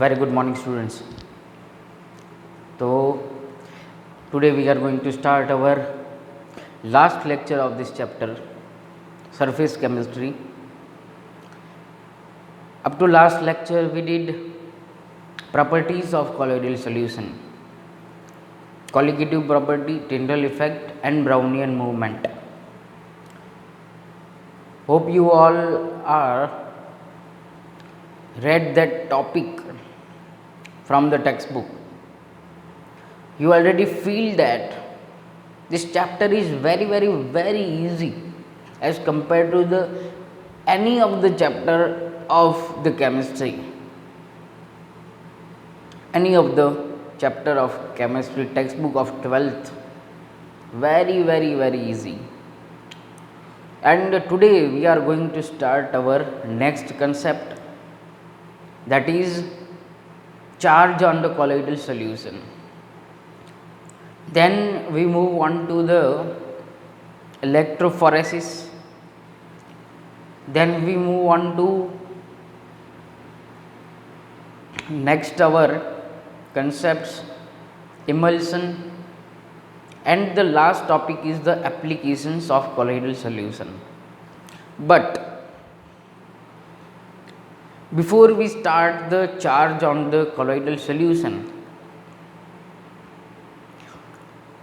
Very good morning, students. So, today we are going to start our last lecture of this chapter, surface chemistry. Up to last lecture, we did properties of colloidal solution, colligative property, Tyndall effect, and Brownian movement. Hope you all are read that topic from the textbook. You already feel that this chapter is very easy as compared to the any of the chapter of the chemistry, any of the chapter of chemistry textbook of 12th. Very easy. And today we are going to start our next concept, that is charge on the colloidal solution. Then we move on to the electrophoresis. Then we move on to next our concepts, emulsion, and the last topic is the applications of colloidal solution. But before we start the charge on the colloidal solution,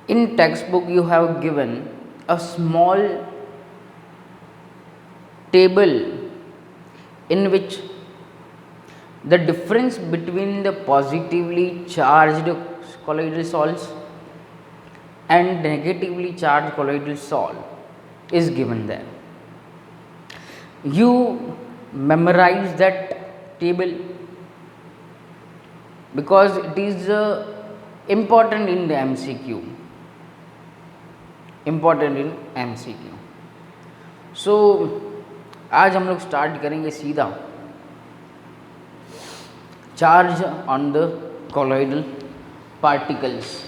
in textbook you have given a small table in which the difference between the positively charged colloidal salts and negatively charged colloidal salt is given there. You memorize that table because it is important in the MCQ. सो आज हम लोग start करेंगे सीधा charge on the colloidal particles.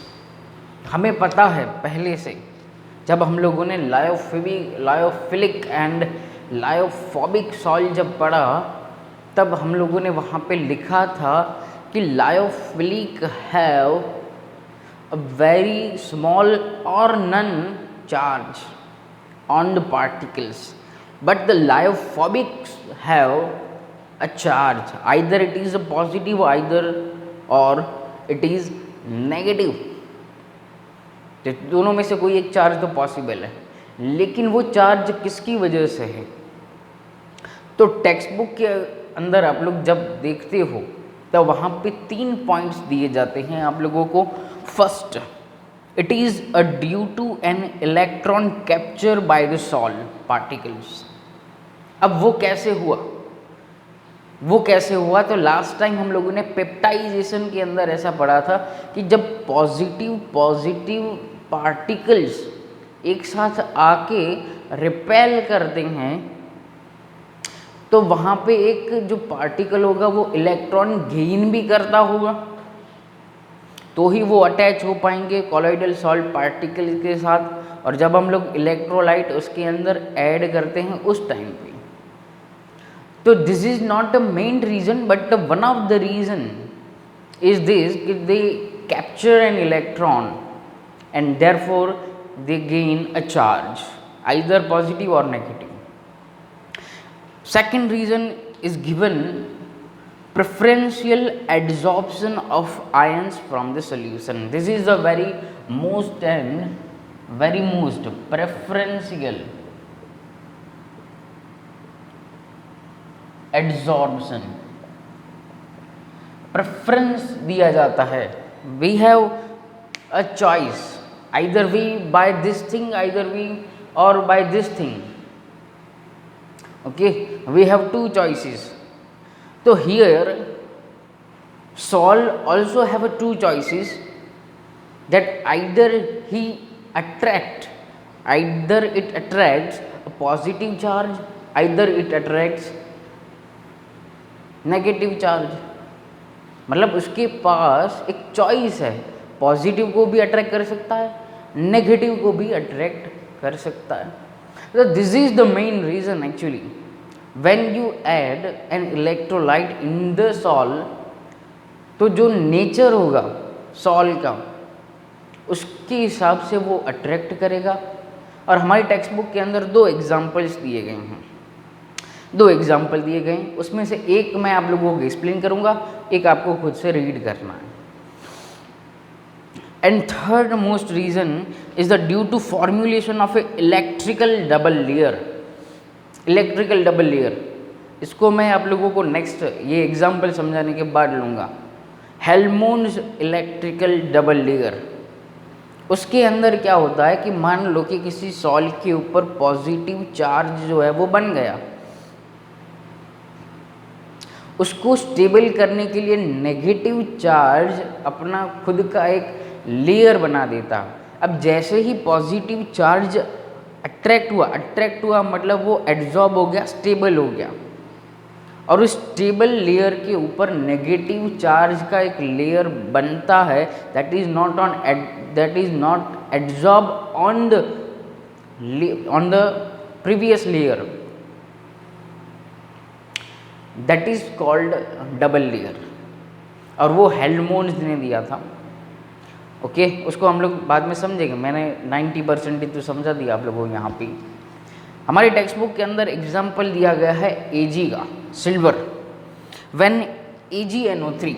हमें पता है पहले से, जब हम लोगों ने लायोफिलिक एंड लायोफोबिक सॉल्ट जब पढ़ा, तब हम लोगों ने वहाँ पे लिखा था कि lyophilic have a very small or none charge on the particles, but the lyophobics have a charge, either it is a positive or it is negative. दोनों में से कोई एक चार्ज तो पॉसिबल है, लेकिन वो चार्ज किसकी वजह से है? तो टेक्स्ट बुक के अंदर आप लोग जब देखते हो तो वहाँ पे 3 पॉइंट्स दिए जाते हैं आप लोगों को. First, it is due to an electron capture by the salt particles. अब वो कैसे हुआ? तो लास्ट टाइम हम लोगों ने पेप्टाइजेशन के अंदर ऐसा पढ़ा था कि जब पॉजिटिव पार्टिकल्स एक साथ आके रिपेल करते हैं तो वहाँ पे एक जो पार्टिकल होगा वो इलेक्ट्रॉन गेन भी करता होगा, तो ही वो अटैच हो पाएंगे कॉलोइडल सॉल्ट पार्टिकल के साथ. और जब हम लोग इलेक्ट्रोलाइट उसके अंदर ऐड करते हैं उस टाइम पे, तो this is not a main reason but one of the reason is this कि they capture an electron and therefore they gain a charge, either positive or negative. Second reason is given preferential adsorption of ions from the solution. This is the very most preferential adsorption. Preference दिया जाता है. We have a choice, either we buy this thing, either we or buy this thing. Okay, we have two choices. So here Sol also have two choices, that either it attracts a positive charge, either it attracts negative charge. मतलब उसके पास एक choice है, positive को भी attract कर सकता है, negative को भी अट्रैक्ट कर सकता है. So this is the main reason actually. When you add an electrolyte in the salt, तो जो नेचर होगा सॉल का उसके हिसाब से वो अट्रैक्ट करेगा। और हमारी टेक्स्ट बुक के अंदर दो एग्जाम्पल्स दिए गए हैं, दो एग्जाम्पल दिए गए हैं, उसमें से एक मैं आप लोगों को एक्सप्लेन करूंगा, एक आपको खुद से रीड करना है। And third most reason is the due to formulation of a electrical double layer. Electrical double layer, इसको मैं आप लोगों को नेक्स्ट ये एग्जाम्पल समझाने के बाद लूँगा। हेल्महोल्ट्ज़ इलेक्ट्रिकल डबल लेयर, उसके अंदर क्या होता है कि मान लो कि किसी सॉल्व के ऊपर पॉजिटिव चार्ज जो है वो बन गया, उसको स्टेबल करने के लिए नेगेटिव चार्ज अपना खुद का एक लेयर बना देता। अब जैसे ही पॉजिटिव चार्ज अट्रैक्ट हुआ मतलब वो एड्जॉर्ब हो गया, स्टेबल हो गया, और उस स्टेबल लेयर के ऊपर नेगेटिव चार्ज का एक लेयर बनता है that is not adsorb on the previous layer, that is called double layer, और वो हेल्महोल्ट्ज़ ने दिया था। ओके, उसको हम लोग बाद में समझेंगे, मैंने 90% तो समझा दिया आप लोगों को। यहाँ पे हमारी टेक्स्ट बुक के अंदर एग्जाम्पल दिया गया है Ag का, silver. when AgNO3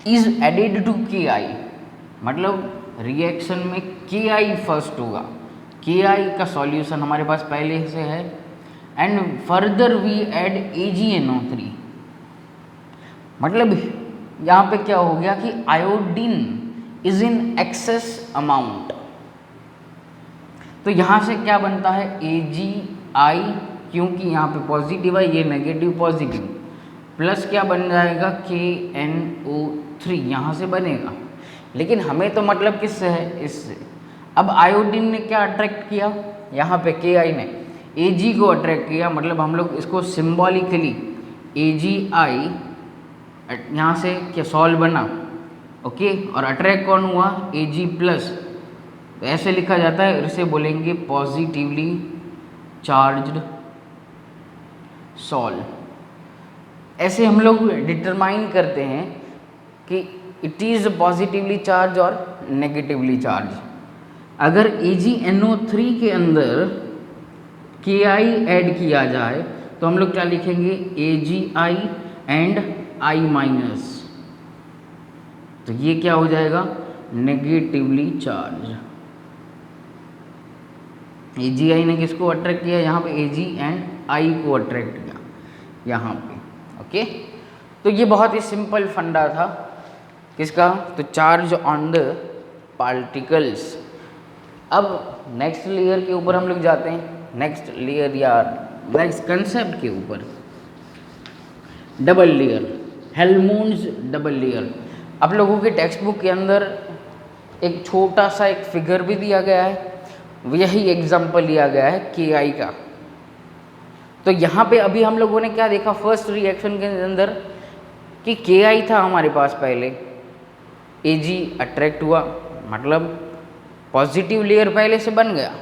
is added to Ki, मतलब रिएक्शन में Ki फर्स्ट होगा, Ki का सॉल्यूशन हमारे पास पहले से है, and further we add AgNO3, मतलब यहाँ पे क्या हो गया कि iodine is in excess amount. तो यहाँ से क्या बनता है AgI, क्योंकि यहाँ पे पॉजिटिव है, ये नेगेटिव पॉजिटिव, प्लस क्या बन जाएगा KNO3 यहाँ से बनेगा। लेकिन हमें तो मतलब किससे है, इससे। अब आयोडीन ने क्या अट्रैक्ट किया, यहाँ पे Ki ने Ag को अट्रैक्ट किया, मतलब हम लोग इसको सिम्बॉलिकली AgI यहाँ से क्या सॉल्व बना, ओके, और अट्रैक्ट कौन हुआ Ag प्लस, तो ऐसे लिखा जाता है, इसे बोलेंगे पॉजिटिवली चार्ज्ड सॉल्व। ऐसे हम लोग डिटरमाइन करते हैं कि इट इज़ पॉजिटिवली चार्ज और नेगेटिवली चार्ज। अगर AgNO3 के अंदर Ki ऐड किया जाए तो हम लोग क्या लिखेंगे AgI एंड I माइनस, तो ये क्या हो जाएगा नेगेटिवली चार्ज। AgI ने किसको अट्रैक्ट किया, यहाँ पे Ag एंड I को अट्रैक्ट किया यहाँ पे, ओके। तो ये बहुत ही सिंपल फंडा था किसका, तो चार्ज ऑन द पार्टिकल्स। अब नेक्स्ट लेयर के ऊपर हम लोग जाते हैं, नेक्स्ट लेयर या नेक्स्ट कंसेप्ट के ऊपर, double layer, Helmholtz double layer. आप लोगों के टेक्स्ट बुक के अंदर एक छोटा सा एक फिगर भी दिया गया है, यही एग्जाम्पल लिया गया है Ki का। तो यहाँ पे अभी हम लोगों ने क्या देखा फर्स्ट रिएक्शन के अंदर कि Ki था हमारे पास पहले, Ag अट्रैक्ट हुआ, मतलब पॉजिटिव लेयर पहले से बन गया,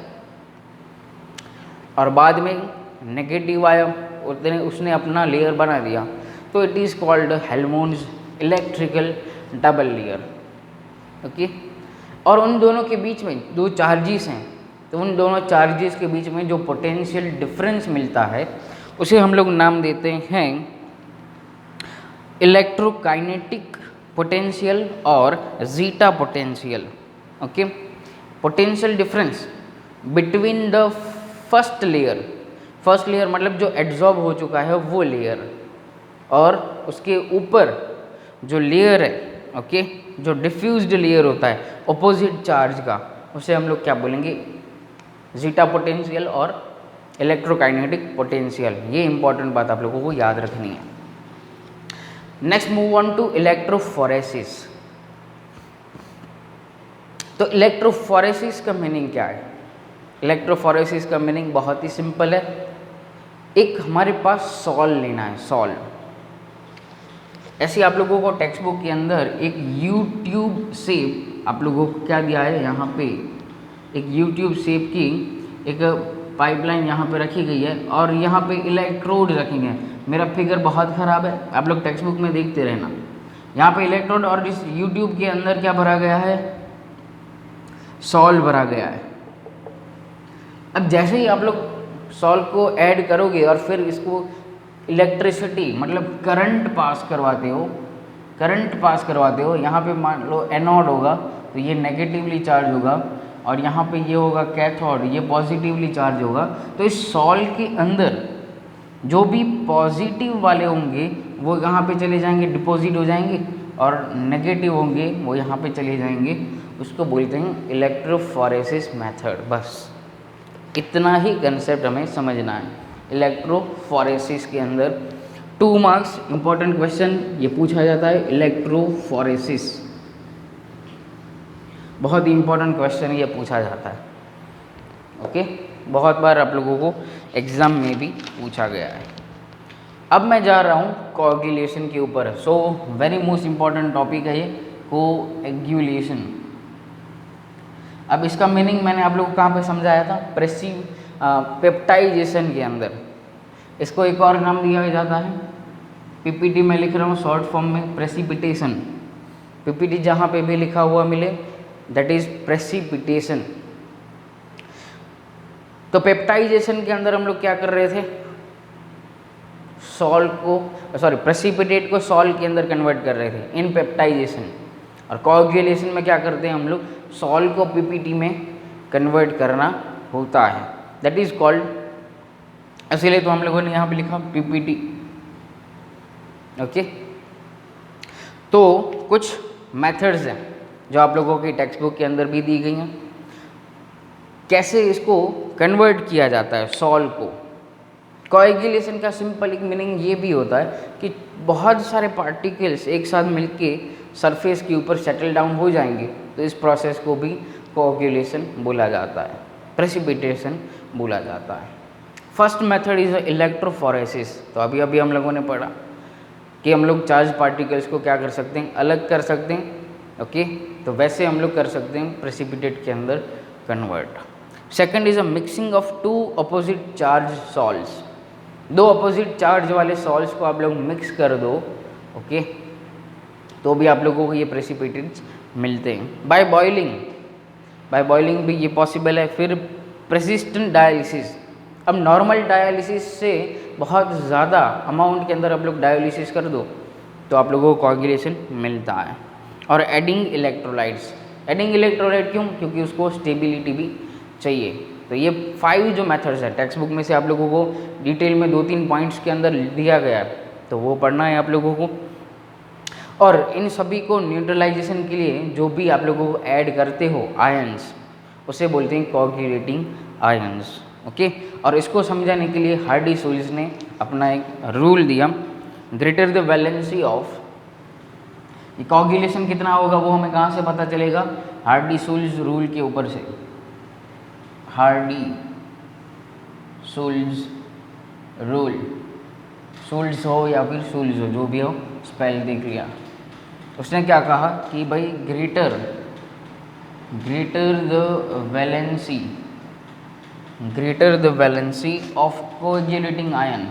और बाद में नेगेटिव आया, उसने अपना लेयर बना दिया, तो it is called Helmholtz electrical double layer, okay. और उन दोनों के बीच में दो चार्जेस हैं, तो उन दोनों चार्जेस के बीच में जो पोटेंशियल डिफरेंस मिलता है उसे हम लोग नाम देते हैं इलेक्ट्रोकाइनेटिक पोटेंशियल और zeta potential, okay. Potential difference between the first layer मतलब जो एड्जॉर्ब हो चुका है वो लेयर, और उसके ऊपर जो लेयर है, ओके, जो डिफ्यूज्ड लेयर होता है ऑपोजिट चार्ज का, उसे हम लोग क्या बोलेंगे जीटा पोटेंशियल और इलेक्ट्रोकाइनेटिक पोटेंशियल। ये इंपॉर्टेंट बात आप लोगों को याद रखनी है। Next move on to electrophoresis. तो इलेक्ट्रोफोरेसिस का मीनिंग क्या है? इलेक्ट्रोफोरेसिस का मीनिंग बहुत ही सिंपल है, एक हमारे पास सॉल लेना है, सॉल। ऐसे आप लोगों को टेक्स्ट बुक के अंदर एक यूट्यूब शेप आप लोगों को क्या दिया है, यहाँ पे एक यूट्यूब शेप की एक पाइपलाइन यहाँ पे रखी गई है और यहाँ पे इलेक्ट्रोड रखेंगे। मेरा फिगर बहुत ख़राब है, आप लोग टेक्स्ट बुक में देखते रहना। यहाँ पे इलेक्ट्रोड और इस यूट्यूब के अंदर क्या भरा गया है, सॉल्ट भरा गया है। अब जैसे ही आप लोग सॉल्ट को ऐड करोगे और फिर इसको इलेक्ट्रिसिटी मतलब करंट पास करवाते हो, यहाँ पे मान लो एनोड होगा तो ये नेगेटिवली चार्ज होगा और यहाँ पे ये होगा कैथोड, ये पॉजिटिवली चार्ज होगा। तो इस सॉल्ट के अंदर जो भी पॉजिटिव वाले होंगे वो यहाँ पे चले जाएंगे, डिपॉजिट हो जाएंगे, और नेगेटिव होंगे वो यहाँ पे चले जाएंगे। उसको बोलते हैं इलेक्ट्रोफोरेसिस मेथड। बस इतना ही कंसेप्ट हमें समझना है। इलेक्ट्रोफोरेसिस के अंदर 2 मार्क्स इंपॉर्टेंट क्वेश्चन ये पूछा जाता है। इलेक्ट्रोफोरेसिस बहुत ही इंपॉर्टेंट क्वेश्चन ये पूछा जाता है। ओके, बहुत बार आप लोगों को एग्ज़ाम में भी पूछा गया है। अब मैं जा रहा हूँ कोएगुलेशन के ऊपर। So very most important topic है ये कोएगुलेशन। अब इसका मीनिंग मैंने आप लोगों को कहाँ पे समझाया था, पेप्टाइजेशन के अंदर। इसको एक और नाम दिया जाता है, पीपीटी में लिख रहा हूँ शॉर्ट फॉर्म में, प्रेसिपिटेशन। पीपीटी जहाँ पे भी लिखा हुआ मिले दैट इज प्रेसिपिटेशन। तो पेप्टाइजेशन के अंदर हम लोग क्या कर रहे थे, प्रेसिपिटेट को सॉल्ट के अंदर कन्वर्ट कर रहे थे इन पेप्टाइजेशन। और कोएगुलेशन में क्या करते हैं हम लोग, सॉल्ट को पीपीटी में कन्वर्ट करना होता है, दैट इज कॉल्ड। इसीलिए तो हम लोगों ने यहाँ पे लिखा पीपीटी। ओके, तो कुछ मेथड्स हैं जो आप लोगों की टेक्स्ट बुक के अंदर भी दी गई हैं, कैसे इसको कन्वर्ट किया जाता है सॉल्ट को। कोएगुलेशन का सिंपल एक मीनिंग ये भी होता है कि बहुत सारे पार्टिकल्स एक साथ मिलके सरफेस के ऊपर सेटल डाउन हो जाएंगे, तो इस प्रोसेस को भी कोएगुलेशन बोला जाता है, प्रेसिपिटेशन बोला जाता है। First method is electrophoresis. तो अभी अभी हम लोगों ने पढ़ा कि हम लोग चार्ज पार्टिकल्स को क्या कर सकते हैं, अलग कर सकते हैं। ओके, तो वैसे हम लोग कर सकते हैं प्रेसिपिटेट के अंदर convert. Second is a mixing of 2 opposite charge salts. 2 opposite charge वाले सॉल्ट्स को आप लोग मिक्स कर दो, ओके, तो भी आप लोगों को ये प्रेसिपिटेट्स मिलते हैं। बाय बॉइलिंग भी ये पॉसिबल है। फिर प्रेसिस्टेंट डायलिसिस। अब नॉर्मल डायलिसिस से बहुत ज़्यादा अमाउंट के अंदर आप लोग डायलिसिस कर दो तो आप लोगों को कोएगुलेशन मिलता है। और एडिंग इलेक्ट्रोलाइट्स। एडिंग इलेक्ट्रोलाइट क्यों, क्योंकि उसको स्टेबिलिटी भी चाहिए। तो ये 5 जो मेथड्स हैं टेक्स्ट बुक में से आप लोगों को डिटेल में 2-3 पॉइंट्स के अंदर दिया गया है, तो वो पढ़ना है आप लोगों को। और इन सभी को न्यूट्रलाइजेशन के लिए जो भी आप लोगों को ऐड करते हो आयंस, उसे बोलते हैं कोएगुलेटिंग आयंस। ओके, और इसको समझाने के लिए हार्डी-सूल्ज़ ने अपना एक रूल दिया, greater the valency of. Coagulation कितना होगा वो हमें कहाँ से पता चलेगा, हार्डी-सूल्ज़ रूल के ऊपर से। हार्डी-सूल्ज़ रूल, सूल्ज़ हो या फिर सूल्ज़ हो, जो भी हो, स्पेल देख लिया। उसने क्या कहा कि भाई greater the valency of coagulating ion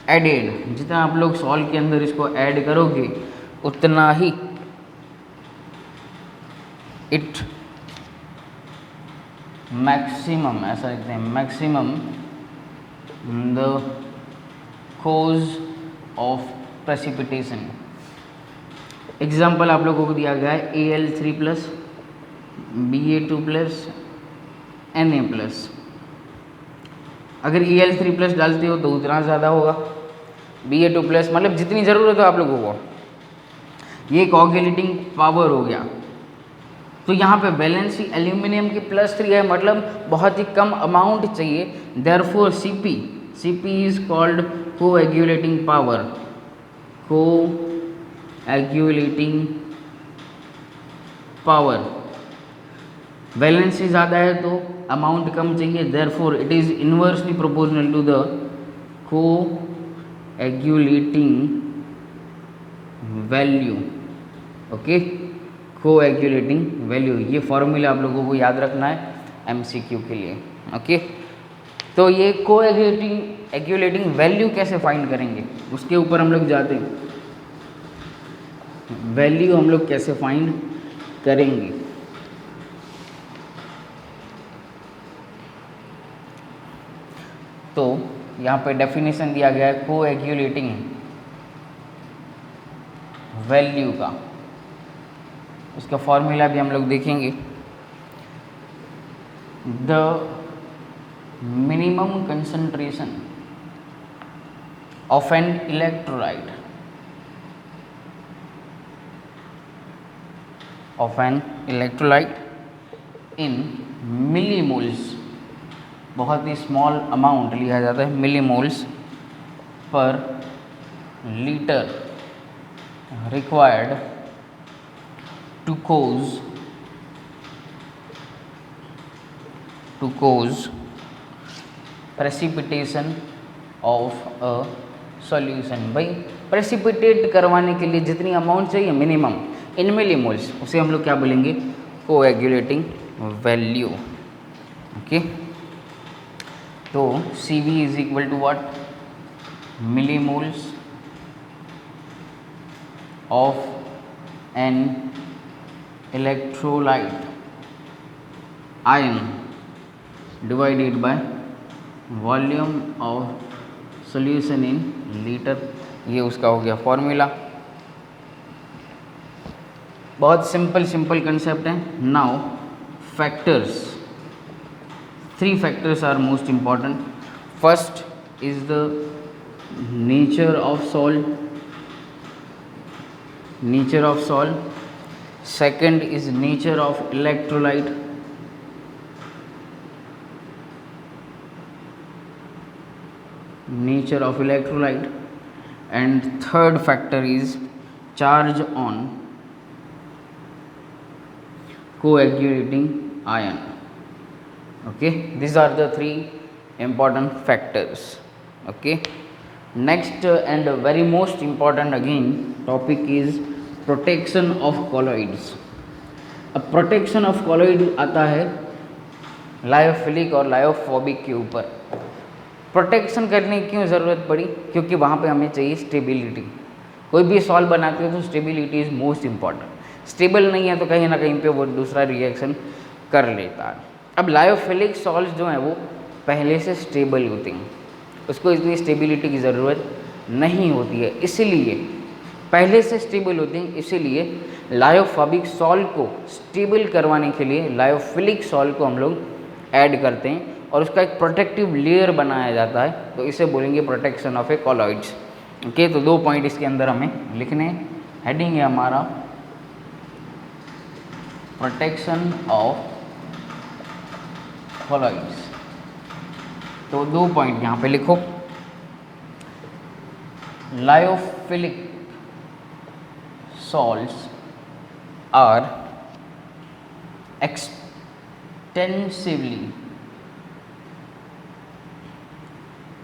added, जितना आप लोग सॉल्ट के अंदर इसको ऐड करोगे उतना ही इट मैक्सिमम, ऐसा लिखते हैं, maximum the cause of precipitation. Example आप लोगों को दिया गया है Al3+, Ba2+, Na+। अगर Al3+ डालते हो तो उतना ज़्यादा होगा, Ba2+ मतलब जितनी ज़रूरत हो आप लोगों को। ये कोएगुलेटिंग पावर हो गया। तो यहाँ पे वैलेंसी एल्यूमिनियम की +3 है, मतलब बहुत ही कम अमाउंट चाहिए। Therefore Cp is called coagulating power, valency ज़्यादा है तो अमाउंट कम चाहिए, therefore it is inversely proportional to the coagulating value. Okay, coagulating value, ये फॉर्मूला आप लोगों को याद रखना है एमसीक्यू के लिए। ओके, तो ये कोएगुलेटिंग वैल्यू कैसे फाइंड करेंगे उसके ऊपर हम लोग जाते हैं। वैल्यू हम लोग कैसे फाइंड करेंगे, तो यहाँ पे डेफिनेशन दिया गया है कोएगुलेटिंग वैल्यू का, उसका फॉर्मूला भी हम लोग देखेंगे। The minimum concentration of an electrolyte in millimoles, बहुत ही स्मॉल अमाउंट लिया जाता है, millimoles per litre required to cause precipitation of a solution. भाई प्रेसिपिटेट करवाने के लिए जितनी अमाउंट चाहिए मिनिमम इन मिलीमोल्स, उसे हम लोग क्या बोलेंगे, कोएगुलेटिंग वैल्यू। ओके, तो CV is equal to what, millimoles of an electrolyte ion divided by volume of solution in litre, ये उसका हो गया फॉर्मूला। बहुत सिंपल कंसेप्ट है। Now factors, 3 factors are most important. First is the nature of salt, second is nature of electrolyte, and third factor is charge on coagulating ion. Okay, these are the 3 important factors. Okay, next and very most important again topic is protection of colloids. अब protection of colloid आता है lyophilic और lyophobic के ऊपर। Protection करने की क्यों ज़रूरत पड़ी, क्योंकि वहाँ पे हमें चाहिए स्टेबिलिटी। कोई भी सॉल्व बनाते हो तो stability is most important. Stable नहीं है तो कहीं ना कहीं पे वो दूसरा रिएक्शन कर लेता है। अब लायोफिलिक सॉल्व्स जो हैं वो पहले से स्टेबल होते हैं, उसको इतनी स्टेबिलिटी की ज़रूरत नहीं होती है, इसीलिए पहले से स्टेबल होते हैं, इसीलिए लायोफोबिक सॉल्व को स्टेबल करवाने के लिए लायोफिलिक सॉल्व को हम लोग ऐड करते हैं और उसका एक प्रोटेक्टिव लेयर बनाया जाता है, तो इसे बोलेंगे protection of A colloids. Okay, तो 2 पॉइंट इसके अंदर हमें लिखने। हेडिंग है हमारा प्रोटेक्शन ऑफ कॉलॉइड्स, तो 2 पॉइंट यहाँ पे लिखो। Lyophilic salts are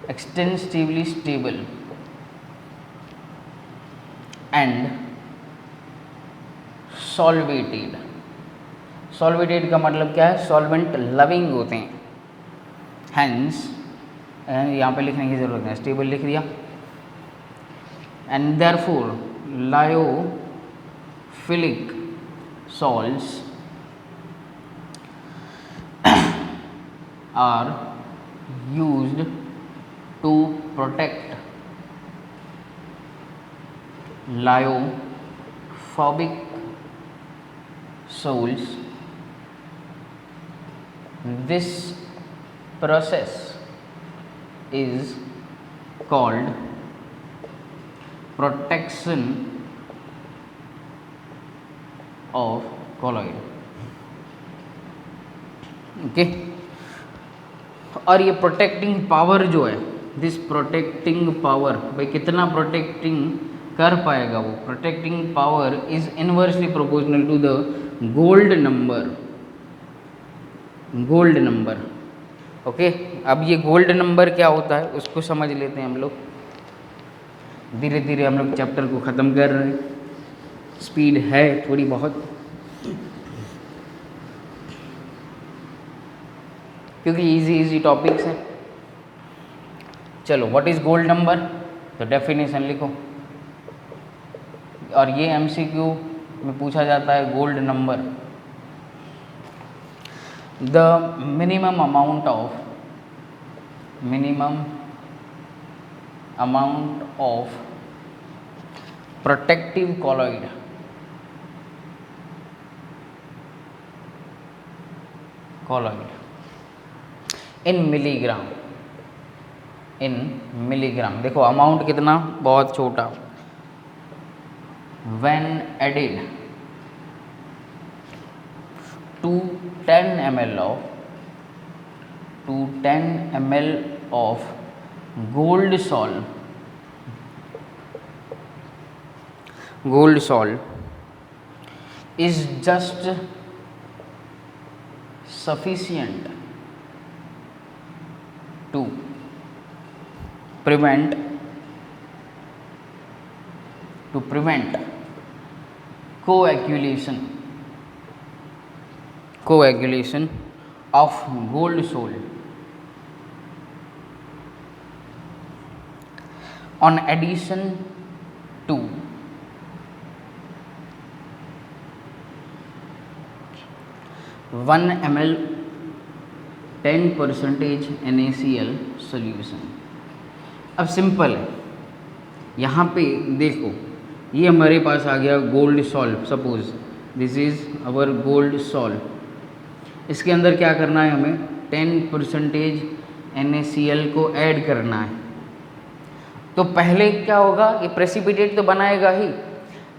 extensively stable and solvated। solvated का मतलब क्या है, सॉल्वेंट लविंग होते हैं। हैंस यहाँ पे लिखने की ज़रूरत है, स्टेबल लिख दिया। And therefore lyophilic salts are used to protect lyophobic souls. This process is called protection of colloid. Okay, और ये प्रोटेक्टिंग पावर जो है, दिस प्रोटेक्टिंग पावर, भाई कितना प्रोटेक्टिंग कर पाएगा वो, protecting power is inversely proportional to the gold number. Okay, अब ये गोल्ड नंबर क्या होता है उसको समझ लेते हैं हम लोग। धीरे धीरे हम लोग चैप्टर को ख़त्म कर रहे हैं। स्पीड है थोड़ी बहुत, क्योंकि इजी टॉपिक्स हैं। चलो, व्हाट इज़ गोल्ड नंबर, तो डेफिनेशन लिखो। और ये एमसीक्यू में पूछा जाता है gold number, the minimum amount of protective colloid in milligram. देखो अमाउंट कितना, बहुत छोटा। when added to 10 ml of gold salt is just sufficient to prevent coagulation of gold salt on addition to 1 ml 10% NaCl solution। अब simple है, यहाँ पे देखो ये हमारे पास आ गया gold salt, suppose this is our gold salt. इसके अंदर क्या करना है, हमें 10% NaCl को ऐड करना है। तो पहले क्या होगा, ये प्रेसिपिटेट तो बनाएगा ही।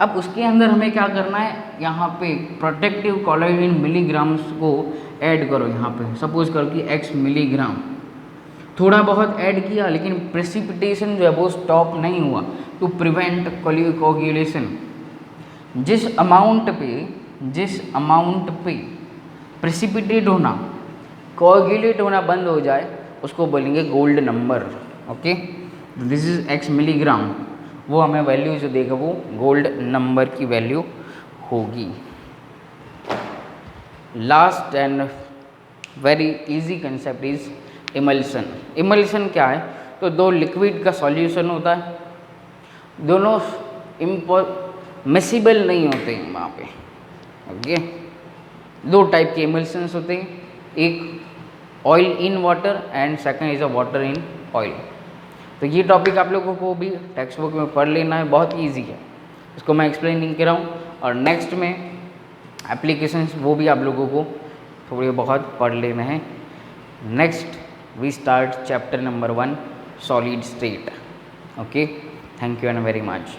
अब उसके अंदर हमें क्या करना है, यहाँ पे प्रोटेक्टिव कॉलॉइड इन मिलीग्राम्स को ऐड करो। यहाँ पे सपोज करो कि x मिलीग्राम, थोड़ा बहुत ऐड किया, लेकिन प्रेसिपिटेशन जो है वो स्टॉप नहीं हुआ, टू प्रिवेंट कोagulation। जिस अमाउंट पे प्रेसिपिटेट होना, कोagulate होना बंद हो जाए, उसको बोलेंगे gold number. Okay, this is x milligram, वो हमें वैल्यू जो देगा वो गोल्ड नंबर की वैल्यू होगी। Last and very easy concept is emulsion. Emulsion क्या है, तो दो लिक्विड का सॉल्यूशन होता है, दोनों मिसिबल नहीं होते हैं वहाँ पे। ओके, दो टाइप के इमल्सन्स होते हैं, एक oil in water and second is a water in oil. तो ये टॉपिक आप लोगों को भी टेक्स्ट बुक में पढ़ लेना है, बहुत ईजी है, इसको मैं एक्सप्लेन नहीं कर रहा हूँ। और नेक्स्ट में एप्लीकेशंस वो भी आप लोगों को थोड़े बहुत पढ़ लेने हैं। Next we start chapter number 1 solid state. Okay, thank you and very much.